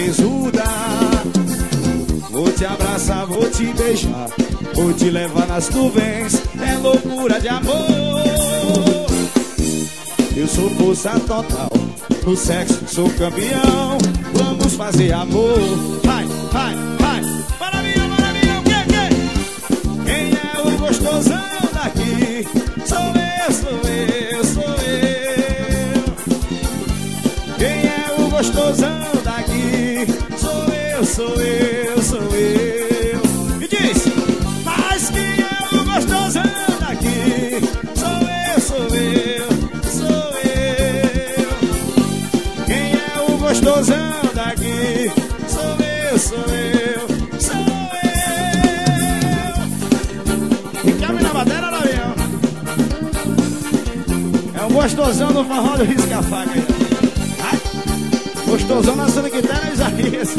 tesuda. Vou te abraçar, vou te beijar, vou te levar nas nuvens, é loucura de amor. Eu sou força total, no sexo sou campeão, vamos fazer amor. Vai, vai, vai, maravilha, maravilha, quem é o gostosão daqui? Sou eu, sou eu, sou eu. Quem é o gostosão daqui? Sou eu, sou eu, sou eu. Me diz, mas quem é o gostosão daqui? Sou eu, sou eu, sou eu. Quem é o gostosão daqui? Sou eu, sou eu, sou eu. E cabe na madeira, Lavião. É o gostosão do forró do Risca-Faca. Gostosão na sua guitarra, Isaías.